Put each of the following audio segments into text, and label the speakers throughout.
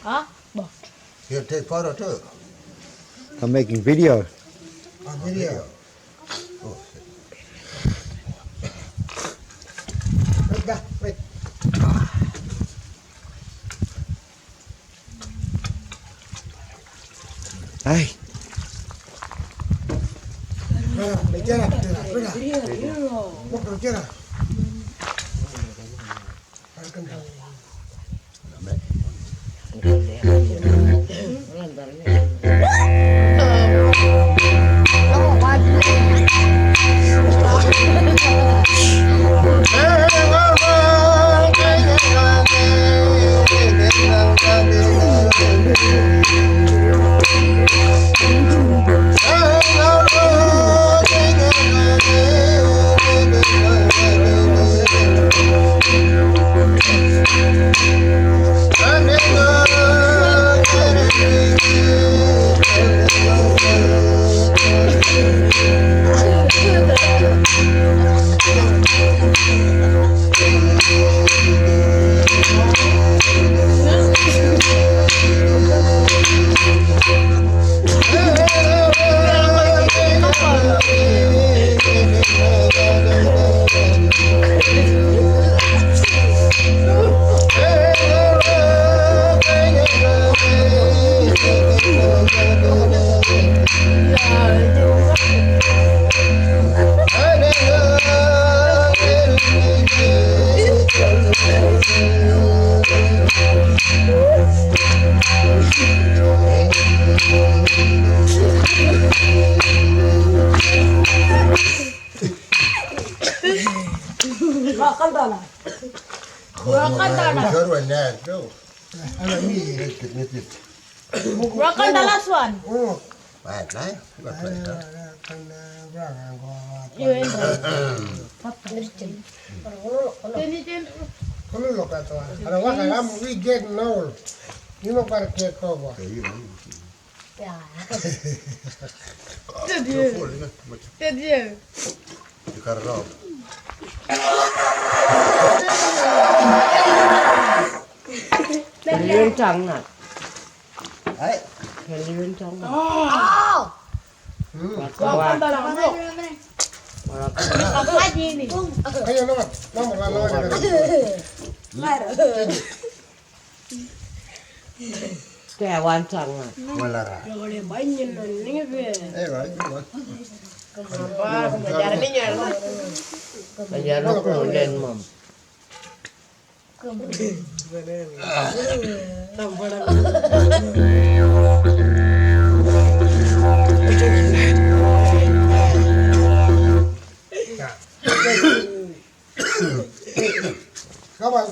Speaker 1: Hả?
Speaker 2: Here, take photo too.
Speaker 3: I'm making video.
Speaker 2: Video. Oh,
Speaker 4: Wait, da, wait.
Speaker 3: Hey,
Speaker 4: Lấy chưa nào? Bốc được chưa nào?
Speaker 1: Walakanda. Walakanda.
Speaker 2: good one, Ned. No.
Speaker 4: Ano ini?
Speaker 1: Walakanda last one.
Speaker 4: Oh,
Speaker 2: Bad, right? Good place, huh?
Speaker 4: kan berang gua. Kalau lo kata, kalau wah kamu we get no. Ini mau pada ke kau.
Speaker 2: Okay, you know.
Speaker 1: Ya.
Speaker 2: You're full, you know.
Speaker 1: Dia.
Speaker 2: You cut it off.
Speaker 5: Lên trắng nè,
Speaker 2: Hey.
Speaker 5: lên trắng nè.
Speaker 1: Oh.
Speaker 5: Walakanda
Speaker 1: là con rộn. Apa lagi ini?
Speaker 4: Ayo nomor
Speaker 5: Kẻ quan trọng nè.
Speaker 2: Wala ra.
Speaker 1: Boleh banyak nih be.
Speaker 2: Hey, right. Good one.
Speaker 1: Apa belajar ini ya?
Speaker 5: Bây giờ nó cũng lên mầm.
Speaker 4: Kawan,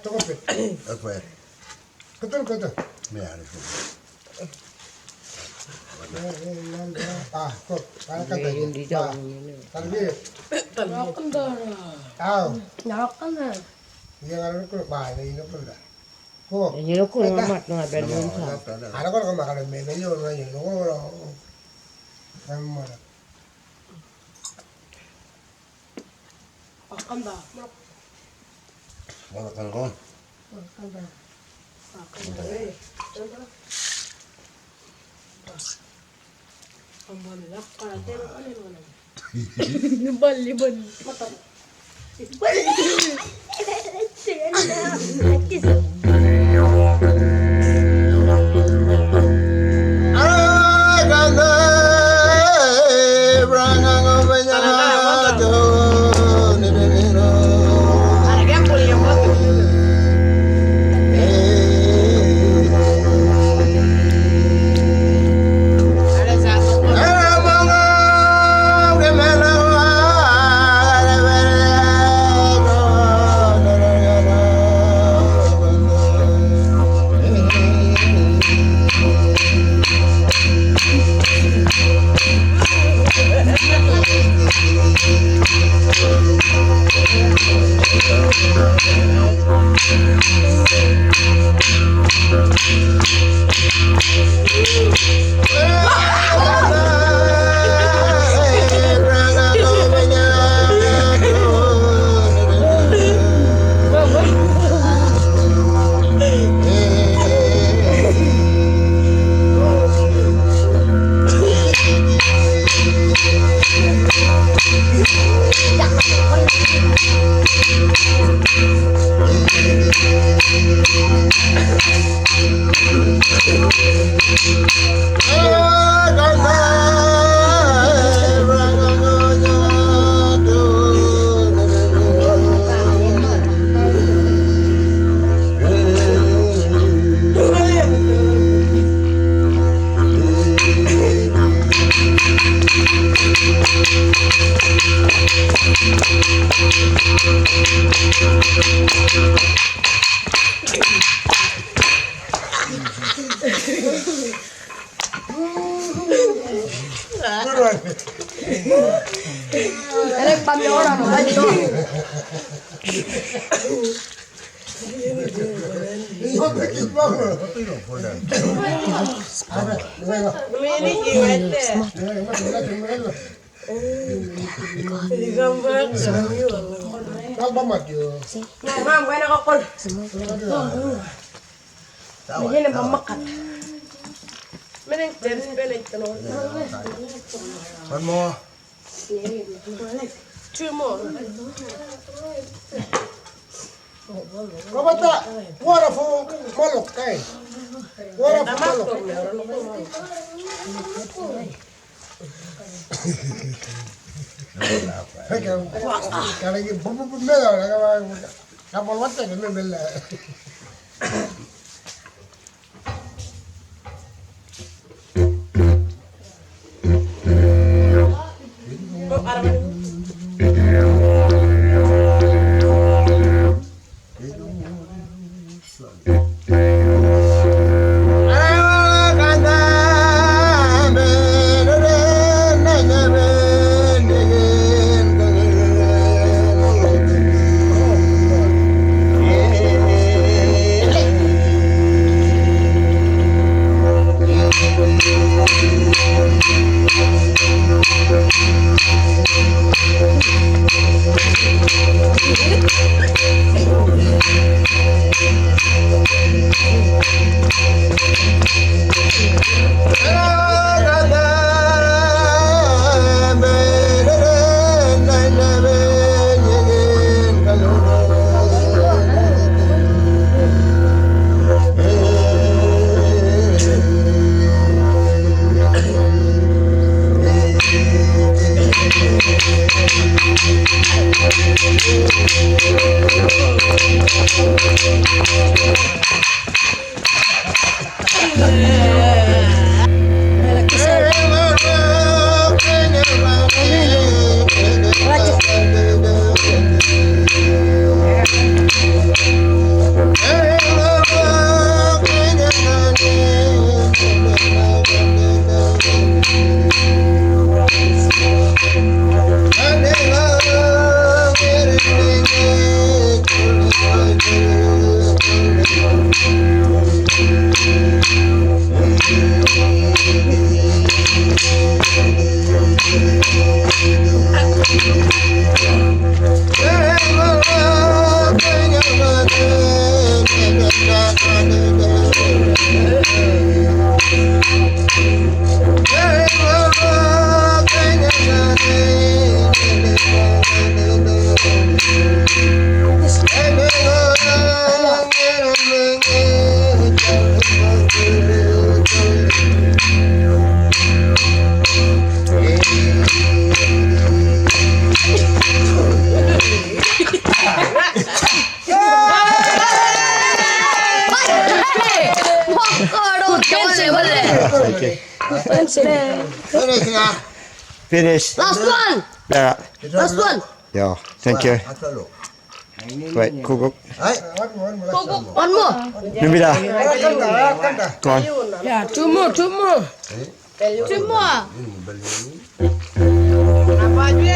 Speaker 4: cukup.
Speaker 2: Okay.
Speaker 4: Betul.
Speaker 2: Yeah, that's good.
Speaker 4: Ah, kok. Kan
Speaker 5: Vì đi trong như này.
Speaker 4: Tadi.
Speaker 1: Walakanda.
Speaker 4: Tahu.
Speaker 1: Walakanda.
Speaker 4: Dia kan itu bahaya ini pun dah. Kok.
Speaker 5: Như nó cũng mặt nó bên lên trắng.
Speaker 4: Ada kan kalau makan menu yo nanya lo. Sama.
Speaker 1: Walakanda.
Speaker 2: Wala ka na.
Speaker 1: Walakanda. Liban. Mata.
Speaker 4: Buruan.
Speaker 1: Ada pamit orang baju.
Speaker 4: Ikut bangun.
Speaker 2: Itu yang bodoh.
Speaker 4: Ada, dengar.
Speaker 5: Ini gimana?
Speaker 4: Dengar.
Speaker 5: Gambar.
Speaker 4: Apa maju?
Speaker 1: Mam, kaya nakakol.
Speaker 2: Tahu.
Speaker 1: Bigyan ng pamakat.
Speaker 5: Meneng jenis pelek tanong.
Speaker 2: One more.
Speaker 5: Cuma.
Speaker 4: Kapata, wala po malok kay. Wala po malok. Kalau ini bumbu melo, kapal wate kan melo.
Speaker 5: Kok arah
Speaker 2: Finish na.
Speaker 3: Finish.
Speaker 1: Last one!
Speaker 3: Yeah.
Speaker 1: Last one!
Speaker 3: Yeah. Thank you.
Speaker 2: Atau lu.
Speaker 3: Wait, kugok.
Speaker 2: Ay.
Speaker 1: One more!
Speaker 3: Numida.
Speaker 4: Kanda.
Speaker 3: Go on.
Speaker 5: Ya, cuma.
Speaker 1: Cuma!
Speaker 5: Apa aja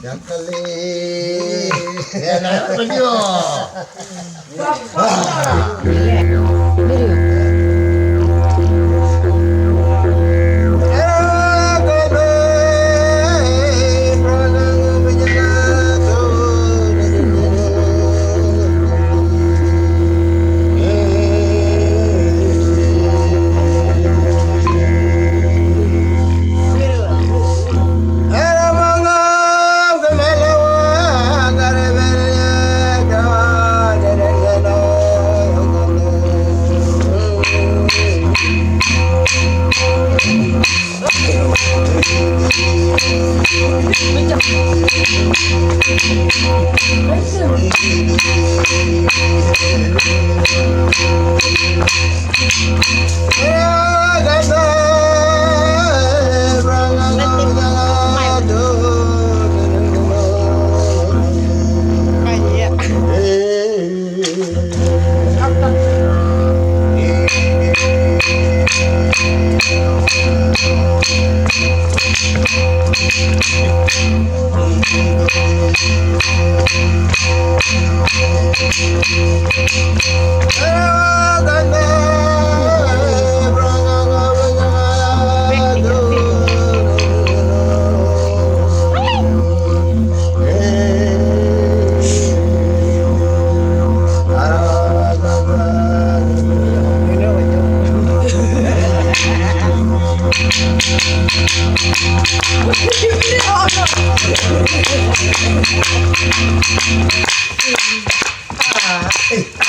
Speaker 2: Yang kali. Ya, nak video. Hey.